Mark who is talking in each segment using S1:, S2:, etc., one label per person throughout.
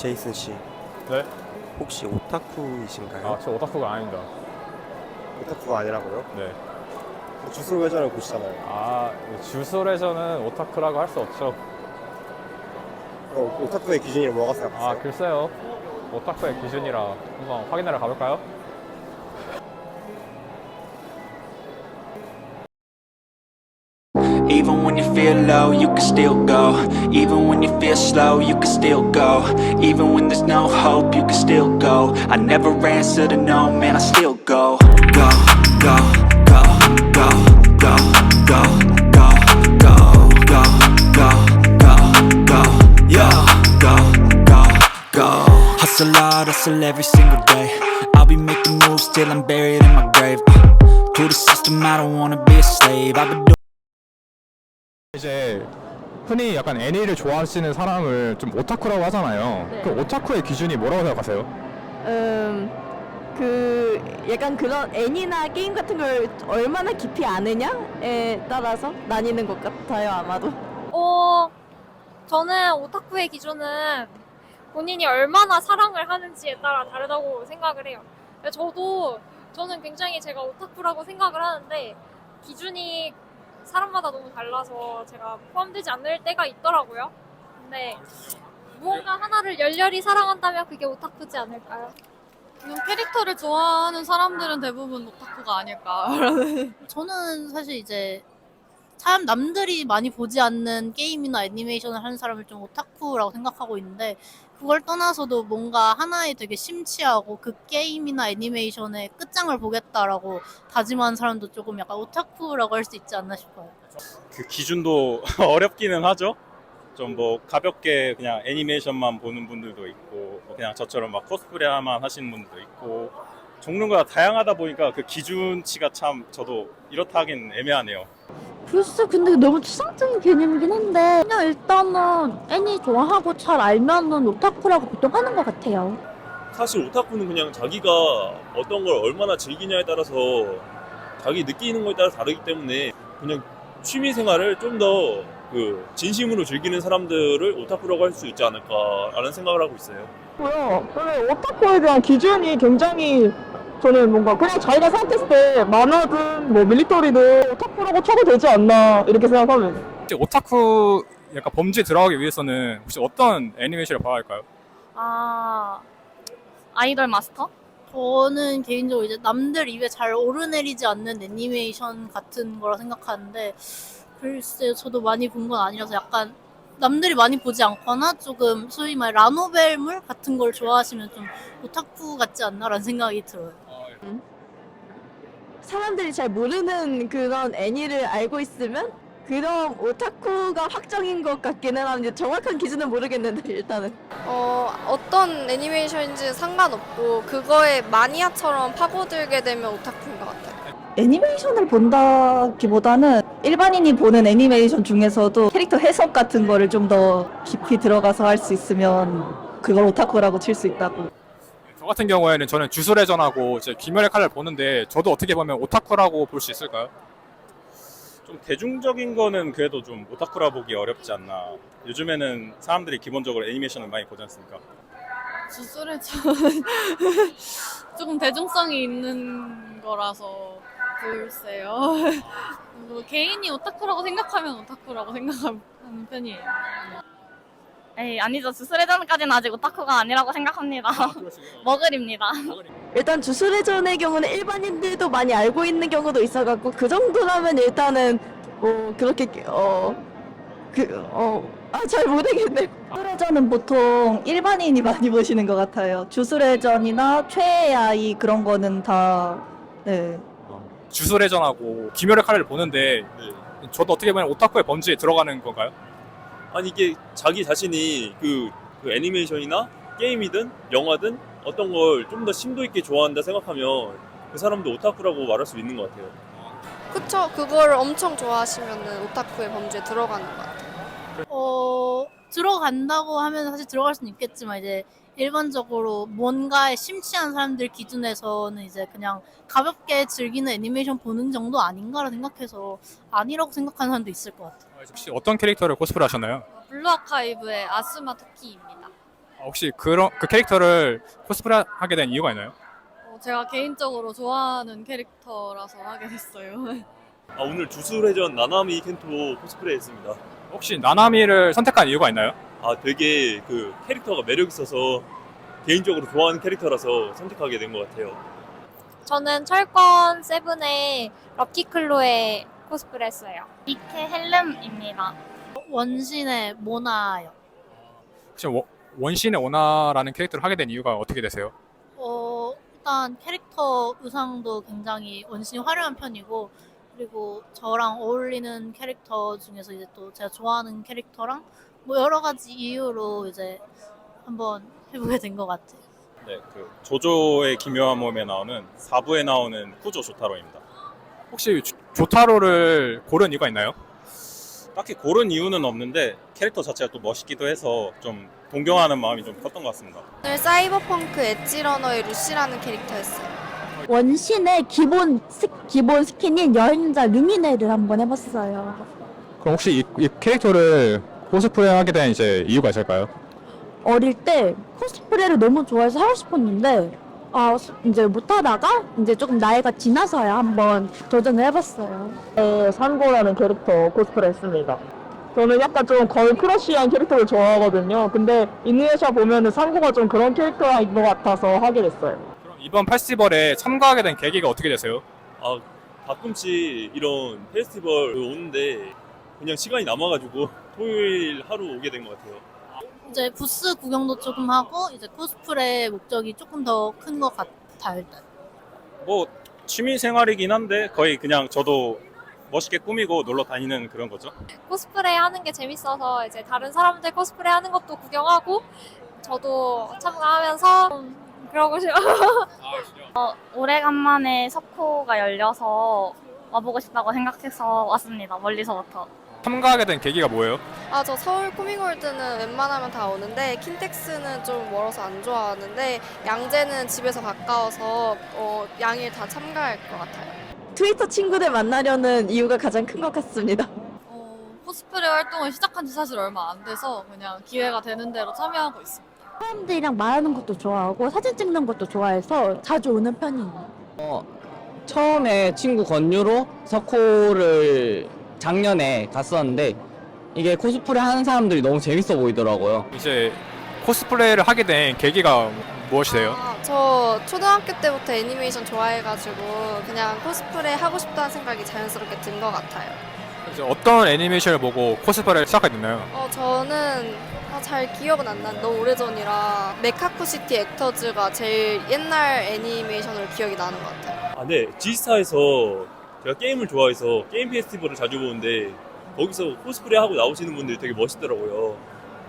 S1: 제이슨 씨,
S2: 네?
S1: 혹시 오타쿠이신가요?
S2: 아, 저 오타쿠가 아닙니다.
S1: 오타쿠가 아니라고요?
S2: 네.
S1: 주술회전을 보시잖아요.
S2: 아, 주술회전은 오타쿠라고 할 수 없죠.
S1: 그럼 오타쿠의 기준이 뭐가 생각하세요?
S2: 아, 글쎄요. 오타쿠의 기준이라 한번 확인하러 가볼까요?
S3: Even when you feel low, you can still go. Even when you feel slow, you can still go. Even when there's no hope, you can still go. I never answer to no, man, I still go. Go, go, go, go, go, go, go, go, go, go, go, go, yo, go, go, go. Hustle hard, hustle every single day. I'll be making moves till I'm buried in my grave. To the system, I don't wanna be a slave. I've been
S2: 이제 흔히 약간 애니를 좋아하시는 사람을 좀 오타쿠라고 하잖아요.
S4: 네.
S2: 그 오타쿠의 기준이 뭐라고 생각하세요?
S4: 약간 그런 애니나 게임 같은 걸 얼마나 깊이 아느냐에 따라서 나뉘는 것 같아요, 아마도.
S5: 저는 오타쿠의 기준은 본인이 얼마나 사랑을 하는지에 따라 다르다고 생각을 해요. 저는 굉장히 제가 오타쿠라고 생각을 하는데 기준이 사람마다 너무 달라서 제가 포함되지 않을 때가 있더라고요. 근데 무언가 하나를 열렬히 사랑한다면 그게 오타쿠지 않을까요?
S6: 캐릭터를 좋아하는 사람들은 대부분 오타쿠가 아닐까. 저는 사실 이제 참 남들이 많이 보지 않는 게임이나 애니메이션을 하는 사람을 좀 오타쿠라고 생각하고 있는데, 그걸 떠나서도 뭔가 하나에 되게 심취하고 그 게임이나 애니메이션의 끝장을 보겠다라고 다짐하는 사람도 조금 약간 오타쿠라고 할 수 있지 않나 싶어요.
S7: 그 기준도 어렵기는 하죠. 좀 뭐 가볍게 그냥 애니메이션만 보는 분들도 있고, 그냥 저처럼 막 코스프레만 하시는 분들도 있고, 종류가 다양하다 보니까 그 기준치가 참 저도 이렇다 하긴 애매하네요.
S8: 글쎄, 근데 너무 추상적인 개념이긴 한데 그냥 일단은 애니 좋아하고 잘 알면은 오타쿠라고 보통 하는 것 같아요.
S9: 사실 오타쿠는 그냥 자기가 어떤 걸 얼마나 즐기냐에 따라서 자기 느끼는 거에 따라 다르기 때문에 그냥 취미 생활을 좀 더 그 진심으로 즐기는 사람들을 오타쿠라고 할 수 있지 않을까라는 생각을 하고 있어요.
S10: 저는 오타쿠에 대한 기준이 굉장히 저는 뭔가 그냥 자기가 생각했을 때 만화든 뭐 밀리터리든 오타쿠라고 쳐도 되지 않나 이렇게 생각하면.
S2: 혹시 오타쿠 약간 범죄에 들어가기 위해서는 혹시 어떤 애니메이션을 봐야 할까요?
S6: 아이돌 마스터? 저는 개인적으로 이제 남들 입에 잘 오르내리지 않는 애니메이션 같은 거라 생각하는데, 글쎄요, 저도 많이 본 건 아니라서 약간 남들이 많이 보지 않거나 조금 소위 말 라노벨물 같은 걸 좋아하시면 좀 오타쿠 같지 않나라는 생각이 들어요.
S4: 사람들이 잘 모르는 그런 애니를 알고 있으면 그럼 오타쿠가 확정인 것 같기는 한데 정확한 기준은 모르겠는데 일단은.
S11: 어떤 애니메이션인지 상관없고 그거에 마니아처럼 파고들게 되면 오타쿠인 것 같아요.
S8: 애니메이션을 본다기보다는 일반인이 보는 애니메이션 중에서도 캐릭터 해석 같은 거를 좀 더 깊이 들어가서 할 수 있으면 그걸 오타쿠라고 칠 수 있다고.
S2: 저 같은 경우에는 저는 주술회전하고 이제 귀멸의 칼날 보는데 저도 어떻게 보면 오타쿠라고 볼 수 있을까요?
S7: 좀 대중적인 거는 그래도 좀 오타쿠라 보기 어렵지 않나. 요즘에는 사람들이 기본적으로 애니메이션을 많이 보지 않습니까?
S6: 주술회전 조금 대중성이 있는 거라서 글쎄요. 뭐 개인이 오타쿠라고 생각하면 오타쿠라고 생각하는 편이에요.
S12: 에이, 아니죠. 주술회전까지는 아직 오타쿠가 아니라고 생각합니다. 머글입니다.
S4: 일단 주술회전의 경우는 일반인들도 많이 알고 있는 경우도 있어갖고 그 정도라면 일단은 그렇게 잘 모르겠네요.
S8: 주술회전은 보통 일반인이 많이 보시는 것 같아요. 주술회전이나 최애의 아이 그런 거는 다 네.
S2: 주술회전하고 귀멸의 칼날을 보는데 저도 어떻게 보면 오타쿠의 범죄에 들어가는 건가요?
S9: 아니 이게 자기 자신이 그 애니메이션이나 게임이든 영화든 어떤 걸 좀 더 심도 있게 좋아한다 생각하면 그 사람도 오타쿠라고 말할 수 있는 것 같아요.
S11: 그쵸? 그걸 엄청 좋아하시면 오타쿠의 범죄에 들어가는 것 같아요.
S6: 들어간다고 하면 사실 들어갈 수는 있겠지만, 이제 일반적으로 뭔가에 심취한 사람들 기준에서는 이제 그냥 가볍게 즐기는 애니메이션 보는 정도 아닌가라 생각해서 아니라고 생각하는 사람도 있을 것 같아요.
S2: 혹시 어떤 캐릭터를 코스프레 하셨나요?
S6: 블루 아카이브의 아스마 토키입니다.
S2: 혹시 그 캐릭터를 코스프레 하게 된 이유가 있나요?
S6: 제가 개인적으로 좋아하는 캐릭터라서 하게 됐어요.
S9: 아, 오늘 주술회전 나나미 켄토 코스프레 했습니다.
S2: 혹시 나나미를 선택한 이유가 있나요?
S9: 아, 되게 그 캐릭터가 매력 있어서 개인적으로 좋아하는 캐릭터라서 선택하게 된 것 같아요.
S5: 저는 철권 세븐의 럭키클로에 코스프레 했어요.
S12: 이케 헬름입니다.
S6: 원신의 모나요.
S2: 혹시 원신의 오나라는 캐릭터를 하게 된 이유가 어떻게 되세요?
S6: 일단 캐릭터 의상도 굉장히 원신이 화려한 편이고, 그리고 저랑 어울리는 캐릭터 중에서 이제 또 제가 좋아하는 캐릭터랑 뭐 여러 가지 이유로 이제 한번 해보게 된 것 같아요.
S7: 네, 그 조조의 기묘한 몸에 나오는 4부에 나오는 쿠조 조타로입니다.
S2: 혹시 조타로를 고른 이유가 있나요?
S7: 딱히 고른 이유는 없는데 캐릭터 자체가 또 멋있기도 해서 좀 동경하는 마음이 좀 컸던 것 같습니다.
S11: 오늘 사이버펑크 엣지러너의 루시라는 캐릭터였어요.
S4: 원신의 기본 스킨인 여행자 루미네를 한번 해봤어요.
S2: 그럼 혹시 이 캐릭터를 코스프레 하게 된 이제 이유가 있을까요?
S4: 어릴 때 코스프레를 너무 좋아해서 하고 싶었는데 이제 못하다가 이제 조금 나이가 지나서야 한번 도전을 해봤어요.
S10: 네, 산고라는 캐릭터 코스프레 했습니다. 저는 약간 좀 걸 크러쉬한 캐릭터를 좋아하거든요. 근데 이누야샤 보면은 산고가 좀 그런 캐릭터인 것 같아서 하게 됐어요.
S2: 그럼 이번 페스티벌에 참가하게 된 계기가 어떻게 되세요?
S9: 아, 가끔씩 이런 페스티벌 오는데 그냥 시간이 남아가지고 토요일 하루 오게 된 것 같아요.
S6: 이제 부스 구경도 조금 하고 이제 코스프레 목적이 조금 더 큰 것 같아요. 일단.
S7: 뭐 취미 생활이긴 한데 거의 그냥 저도 멋있게 꾸미고 놀러 다니는 그런 거죠.
S5: 코스프레 하는 게 재밌어서 이제 다른 사람들 코스프레 하는 것도 구경하고 저도 참가하면서 그러고 싶어요.
S12: 오래간만에 석호가 열려서 와보고 싶다고 생각해서 왔습니다. 멀리서부터.
S2: 참가하게 된 계기가 뭐예요?
S11: 아, 저 서울 코미골드는 웬만하면 다 오는데 킨텍스는 좀 멀어서 안 좋아하는데 양재는 집에서 가까워서 양일 다 참가할 것 같아요.
S4: 트위터 친구들 만나려는 이유가 가장 큰 것 같습니다.
S6: 코스프레 활동을 시작한 지 사실 얼마 안 돼서 그냥 기회가 되는 대로 참여하고 있습니다.
S4: 사람들이랑 말하는 것도 좋아하고 사진 찍는 것도 좋아해서 자주 오는 편이에요.
S13: 처음에 친구 권유로 석호를 작년에 갔었는데 이게 코스프레 하는 사람들이 너무 재밌어 보이더라고요.
S2: 이제 코스프레를 하게 된 계기가 무엇이세요?
S11: 저 초등학교 때부터 애니메이션 좋아해가지고 그냥 코스프레 하고 싶다는 생각이 자연스럽게 든 것 같아요.
S2: 이제 어떤 애니메이션을 보고 코스프레를 시작하게 됐나요?
S11: 저는 잘 기억은 안 나는데 너무 오래전이라 메카쿠시티 액터즈가 제일 옛날 애니메이션으로 기억이 나는 것 같아요.
S9: 아, 네. G스타에서 제가 게임을 좋아해서 게임 페스티벌을 자주 보는데 거기서 코스프레 하고 나오시는 분들이 되게 멋있더라고요.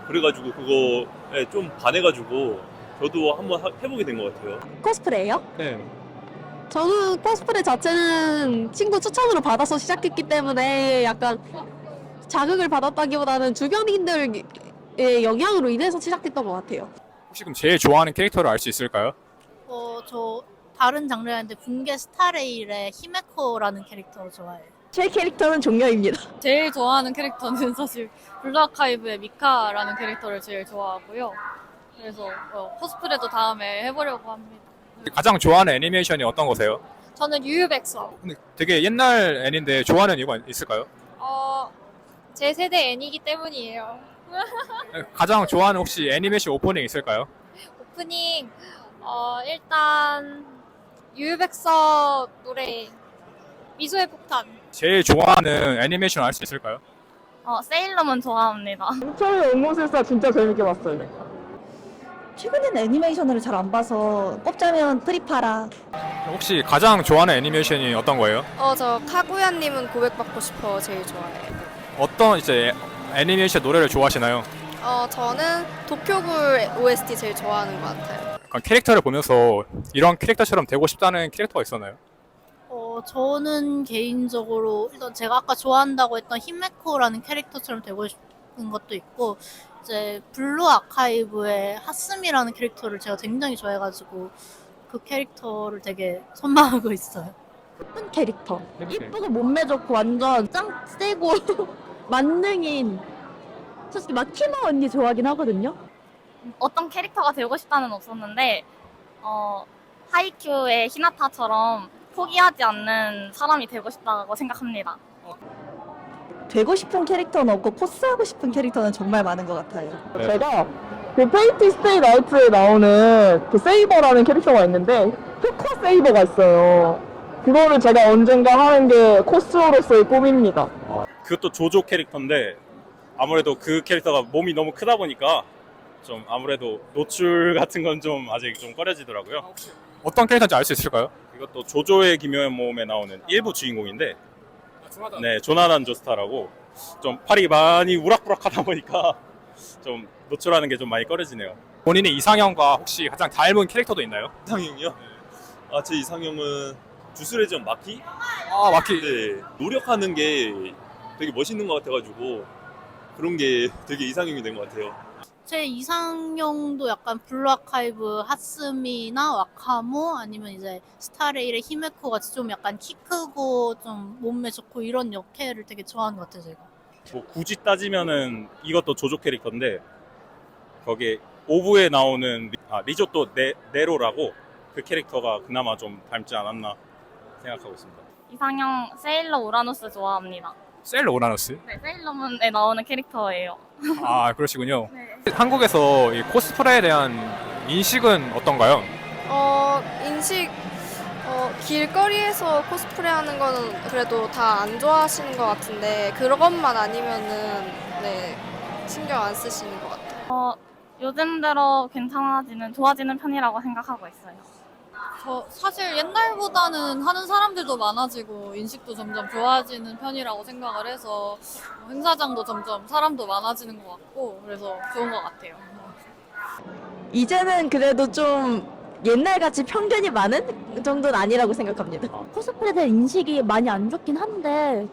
S9: 그래가지고 그거에 좀 반해가지고 저도 한번 해보게 된 것 같아요.
S4: 코스프레예요?
S2: 네.
S4: 저도 코스프레 자체는 친구 추천으로 받아서 시작했기 때문에 약간 자극을 받았다기보다는 주변인들의 영향으로 인해서 시작했던 것 같아요.
S2: 혹시 그럼 제일 좋아하는 캐릭터를 알 수 있을까요?
S6: 저 다른 장르인데 붕괴 스타레일의 히메코라는 캐릭터 좋아해요.
S4: 제 캐릭터는 종려입니다.
S6: 제일 좋아하는 캐릭터는 사실 블루아카이브의 미카라는 캐릭터를 제일 좋아하고요. 그래서 코스프레도 다음에 해보려고 합니다.
S2: 가장 좋아하는 애니메이션이 어떤 거세요?
S5: 저는 유유백서.
S2: 근데 되게 옛날 애니인데 좋아하는 이유가 있을까요?
S5: 제 세대 애니기 때문이에요.
S2: 가장 좋아하는 혹시 애니메이션 오프닝 있을까요?
S5: 오프닝 일단 유유백서 노래 미소의 폭탄.
S2: 제일 좋아하는 애니메이션 알 수 있을까요?
S12: 세일러문 좋아합니다.
S10: 인천의 앵무새사 진짜 재밌게 봤어요.
S8: 최근에는 애니메이션을 잘 안 봐서 꼽자면 프리파라.
S2: 혹시 가장 좋아하는 애니메이션이 어떤 거예요?
S11: 저 카구야님은 고백받고 싶어 제일 좋아해요.
S2: 어떤 이제 애니메이션 노래를 좋아하시나요?
S11: 저는 도쿄굴 OST 제일 좋아하는 것 같아요.
S2: 약간 캐릭터를 보면서 이런 캐릭터처럼 되고 싶다는 캐릭터가 있었나요?
S6: 저는 개인적으로 일단 제가 아까 좋아한다고 했던 히메코라는 캐릭터처럼 되고 싶은 것도 있고, 이제 블루 아카이브의 하스미라는 캐릭터를 제가 굉장히 좋아해가지고 그 캐릭터를 되게 선망하고 있어요.
S4: 예쁜 캐릭터. 예쁘고 몸매 좋고 완전 짱 세고 만능인. 솔직히 마키마 언니 좋아하긴 하거든요.
S12: 어떤 캐릭터가 되고 싶다는 없었는데 하이큐의 히나타처럼 포기하지 않는 사람이 되고 싶다고 생각합니다.
S8: 되고 싶은 캐릭터는 없고 코스하고 싶은 캐릭터는 정말 많은 것 같아요.
S10: 제가 그 페이트 스테이 나이트에 나오는 그 세이버라는 캐릭터가 있는데 흑화 세이버가 있어요. 그거를 제가 언젠가 하는 게 코스로서의 꿈입니다.
S7: 그것도 조조 캐릭터인데 아무래도 그 캐릭터가 몸이 너무 크다 보니까 좀 아무래도 노출 같은 건 좀 아직 좀 꺼려지더라고요.
S2: 어떤 캐릭터인지 알 수 있을까요?
S7: 이것도 조조의 기묘한 모험에 나오는 일부 주인공인데 네, 조나단 조스타라고 좀 팔이 많이 우락부락하다 보니까 좀 노출하는 게 좀 많이 꺼려지네요.
S2: 본인의 이상형과 혹시 가장 닮은 캐릭터도 있나요?
S9: 이상형이요? 아, 제 이상형은 주술의 마키?
S2: 아, 마키.
S9: 네, 노력하는 게 되게 멋있는 것 같아가지고 그런 게 되게 이상형이 된 것 같아요.
S6: 제 이상형도 약간 블루아카이브 하스미나 와카모 아니면 이제 스타레일의 히메코 같이 좀 약간 키 크고 좀 몸매 좋고 이런 역캐를 되게 좋아하는 것 같아요, 제가.
S7: 뭐 굳이 따지면은 이것도 조조 캐릭터인데 거기에 오브에 나오는 리조또 네로라고 그 캐릭터가 그나마 좀 닮지 않았나 생각하고 있습니다.
S12: 이상형 세일러 우라노스 좋아합니다.
S2: 세일러 오라노스?
S12: 네, 세일러문에 나오는 캐릭터예요.
S2: 아, 그러시군요.
S12: 네.
S2: 한국에서 이 코스프레에 대한 인식은 어떤가요?
S11: 인식, 길거리에서 코스프레 하는 거는 그래도 다 안 좋아하시는 것 같은데, 그런 것만 아니면은, 네, 신경 안 쓰시는 것 같아요.
S12: 요즘 들어 좋아지는 편이라고 생각하고 있어요.
S6: 사실 옛날보다는 하는 사람들도 많아지고 인식도 점점 좋아지는 편이라고 생각을 해서 행사장도 점점 사람도 많아지는 것 같고 그래서 좋은 것 같아요.
S4: 이제는 그래도 좀 옛날같이 편견이 많은 정도는 아니라고 생각합니다.
S14: 코스프레에 대한 인식이 많이 안 좋긴 한데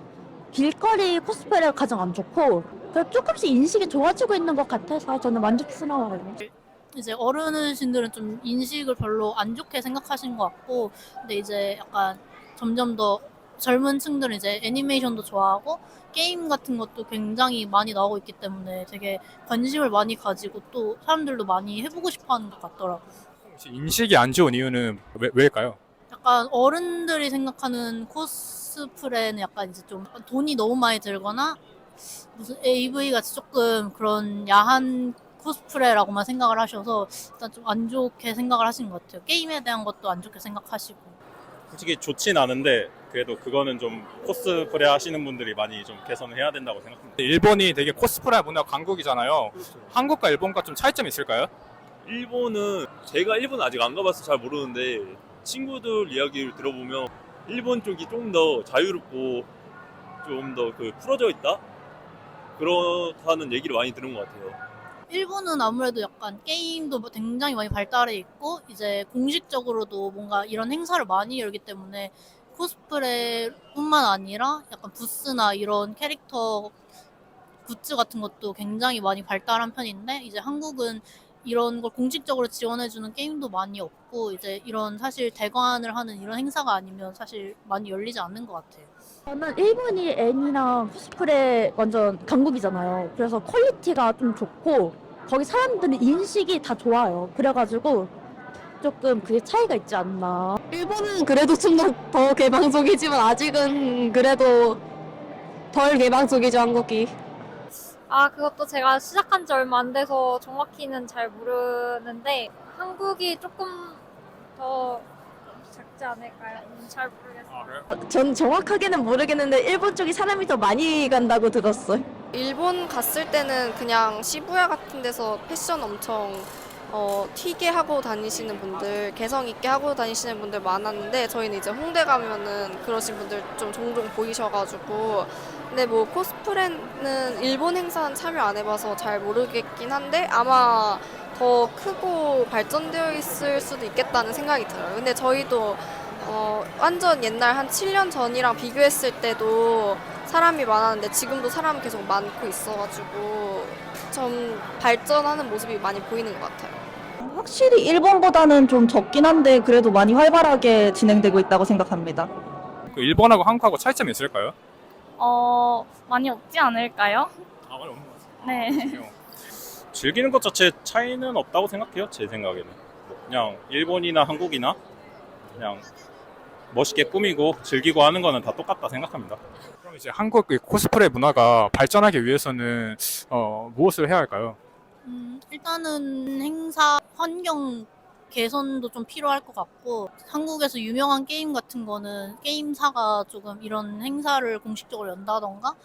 S14: 길거리 코스프레가 가장 안 좋고 그래서 조금씩 인식이 좋아지고 있는 것 같아서 저는 만족스러워요.
S6: 이제 어르신들은 좀 인식을 별로 안 좋게 생각하시는 것 같고 근데 이제 약간 점점 더 젊은 층들은 이제 애니메이션도 좋아하고 게임 같은 것도 굉장히 많이 나오고 있기 때문에 되게 관심을 많이 가지고 또 사람들도 많이 해보고 싶어 하는 것 같더라고요.
S2: 혹시 인식이 안 좋은 이유는 왜일까요?
S6: 약간 어른들이 생각하는 코스프레는 약간 이제 좀 돈이 너무 많이 들거나 무슨 AV 같이 조금 그런 야한 코스프레라고만 생각을 하셔서 일단 좀 안 좋게 생각을 하시는 것 같아요. 게임에 대한 것도 안 좋게 생각하시고.
S7: 솔직히 좋진 않은데 그래도 그거는 좀 코스프레 하시는 분들이 많이 좀 개선을 해야 된다고 생각합니다.
S2: 일본이 되게 코스프레 문화 강국이잖아요. 한국과 일본과 좀 차이점이 있을까요?
S9: 일본은 제가 일본 아직 안 가봐서 잘 모르는데 친구들 이야기를 들어보면 일본 쪽이 좀 더 자유롭고 좀 더 풀어져 있다? 그렇다는 얘기를 많이 들은 것 같아요.
S6: 일본은 아무래도 약간 게임도 굉장히 많이 발달해 있고 이제 공식적으로도 뭔가 이런 행사를 많이 열기 때문에 코스프레뿐만 아니라 약간 부스나 이런 캐릭터 굿즈 같은 것도 굉장히 많이 발달한 편인데 이제 한국은 이런 걸 공식적으로 지원해주는 게임도 많이 없고 이제 이런 사실 대관을 하는 이런 행사가 아니면 사실 많이 열리지 않는 것 같아요.
S14: 저는 일본이 애니나 코스프레 완전 강국이잖아요. 그래서 퀄리티가 좀 좋고 거기 사람들은 인식이 다 좋아요. 그래가지고 조금 그게 차이가 있지 않나.
S4: 일본은 그래도 좀 더 개방적이지만 아직은 그래도 덜 개방적이죠, 한국이.
S5: 그것도 제가 시작한 지 얼마 안 돼서 정확히는 잘 모르는데 한국이 조금 더 작지 않을까요? 잘 모르겠어요.
S4: 전 정확하게는 모르겠는데 일본 쪽이 사람이 더 많이 간다고 들었어요.
S11: 일본 갔을 때는 그냥 시부야 같은 데서 패션 엄청 튀게 하고 다니시는 분들, 개성 있게 하고 다니시는 분들 많았는데 저희는 이제 홍대 가면은 그러신 분들 좀 종종 보이셔가지고 근데 뭐 코스프레는 일본 행사는 참여 안 해봐서 잘 모르겠긴 한데 아마 더 크고 발전되어 있을 수도 있겠다는 생각이 들어요. 근데 저희도 완전 옛날 한 7년 전이랑 비교했을 때도 사람이 많았는데 지금도 사람 계속 많고 있어가지고 좀 발전하는 모습이 많이 보이는 것 같아요.
S8: 확실히 일본보다는 좀 적긴 한데 그래도 많이 활발하게 진행되고 있다고 생각합니다.
S2: 그 일본하고 한국하고 차이점이 있을까요?
S12: 많이 없지 않을까요?
S2: 많이 없는 것 같아요.
S12: 네.
S7: 즐기는 것 자체 차이는 없다고 생각해요. 제 생각에는 그냥 일본이나 한국이나 그냥 멋있게 꾸미고 즐기고 하는 거는 다 똑같다 생각합니다.
S2: 그럼 이제 한국의 코스프레 문화가 발전하기 위해서는 무엇을 해야 할까요?
S6: 일단은 행사 환경 개선도 좀 필요할 것 같고, 한국에서 유명한 게임 같은 거는 게임사가 조금 이런 행사를 공식적으로 연다던가,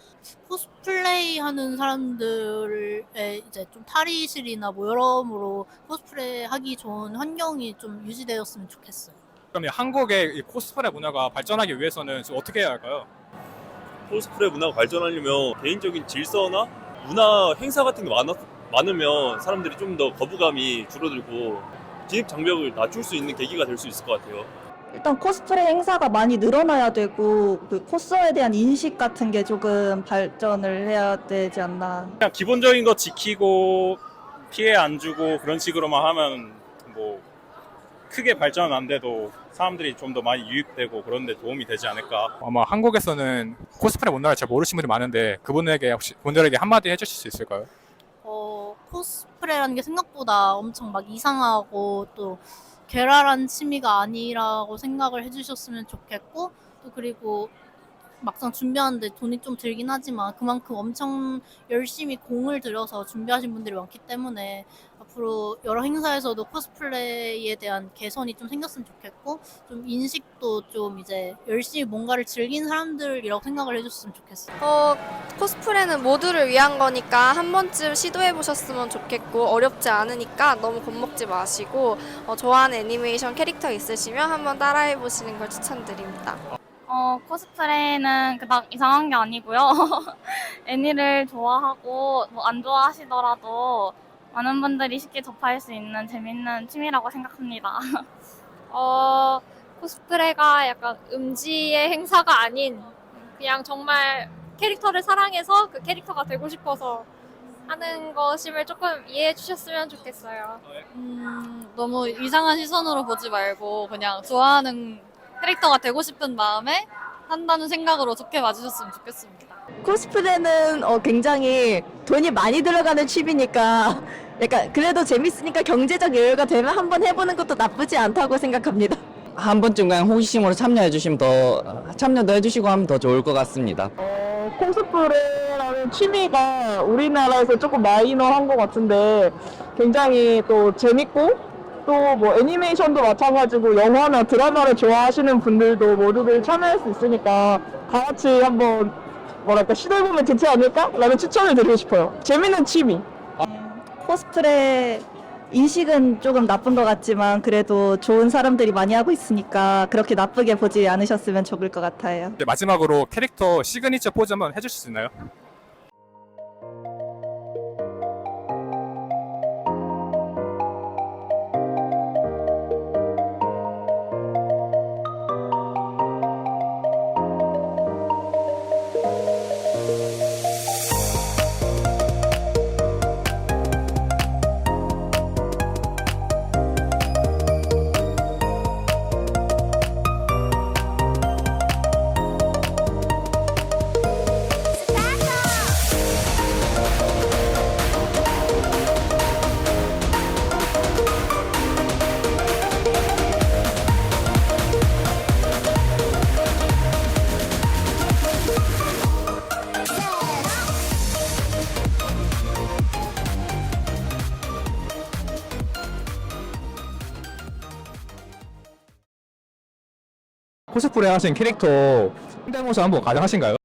S6: 코스플레이 하는 사람들의 이제 좀 탈의실이나 뭐 여러모로 코스프레 하기 좋은 환경이 좀 유지되었으면 좋겠어요.
S2: 그럼 한국의 이 코스프레 문화가 발전하기 위해서는 지금 어떻게 해야 할까요?
S9: 코스프레 문화가 발전하려면 개인적인 질서나 문화 행사 같은 게 많으면 사람들이 좀 더 거부감이 줄어들고 진입 장벽을 낮출 수 있는 계기가 될 수 있을 것 같아요.
S8: 일단 코스프레 행사가 많이 늘어나야 되고 그 코스에 대한 인식 같은 게 조금 발전을 해야 되지 않나.
S7: 그냥 기본적인 거 지키고 피해 안 주고 그런 식으로만 하면 뭐 크게 발전은 안 돼도 사람들이 좀 더 많이 유입되고 그런 데 도움이 되지 않을까.
S2: 아마 한국에서는 코스프레 문화를 잘 모르시는 분들이 많은데 그분들에게 한마디 해주실 수 있을까요?
S6: 코스프레라는 게 생각보다 엄청 막 이상하고 또 괴랄한 취미가 아니라고 생각을 해주셨으면 좋겠고, 또 그리고 막상 준비하는데 돈이 좀 들긴 하지만 그만큼 엄청 열심히 공을 들여서 준비하신 분들이 많기 때문에 앞으로 여러 행사에서도 코스플레이에 대한 개선이 좀 생겼으면 좋겠고, 좀 인식도 좀 이제 열심히 뭔가를 즐긴 사람들이라고 생각을 해줬으면 좋겠어요.
S11: 코스프레는 모두를 위한 거니까 한 번쯤 시도해 보셨으면 좋겠고, 어렵지 않으니까 너무 겁먹지 마시고 좋아하는 애니메이션 캐릭터 있으시면 한번 따라해 보시는 걸 추천드립니다.
S12: 코스프레는 그닥 이상한 게 아니고요. 애니를 좋아하고 뭐 안 좋아하시더라도 많은 분들이 쉽게 접할 수 있는 재밌는 취미라고 생각합니다.
S5: 코스프레가 약간 음지의 행사가 아닌 그냥 정말 캐릭터를 사랑해서 그 캐릭터가 되고 싶어서 하는 것임을 조금 이해해 주셨으면 좋겠어요.
S6: 너무 이상한 시선으로 보지 말고 그냥 좋아하는 캐릭터가 되고 싶은 마음에 한다는 생각으로 좋게 봐주셨으면 좋겠습니다.
S8: 코스프레는 굉장히 돈이 많이 들어가는 취미니까 약간 그래도 재밌으니까 경제적 여유가 되면 한번 해보는 것도 나쁘지 않다고 생각합니다.
S13: 한 번쯤 그냥 호기심으로 참여도 해주시고 하면 더 좋을 것 같습니다.
S10: 코스프레라는 취미가 우리나라에서 조금 마이너한 것 같은데 굉장히 또 재밌고 또 뭐 애니메이션도 마찬가지고 영화나 드라마를 좋아하시는 분들도 모두들 참여할 수 있으니까 다 같이 한번 뭐랄까 시도해보면 좋지 않을까? 라는 추천을 드리고 싶어요. 재밌는 취미.
S8: 코스프레 인식은 조금 나쁜 것 같지만 그래도 좋은 사람들이 많이 하고 있으니까 그렇게 나쁘게 보지 않으셨으면 좋을 것 같아요.
S2: 이제 마지막으로 캐릭터 시그니처 포즈 한번 해주실 수 있나요? 코스프레 하신 캐릭터 성대모사 한번 가능하신가요?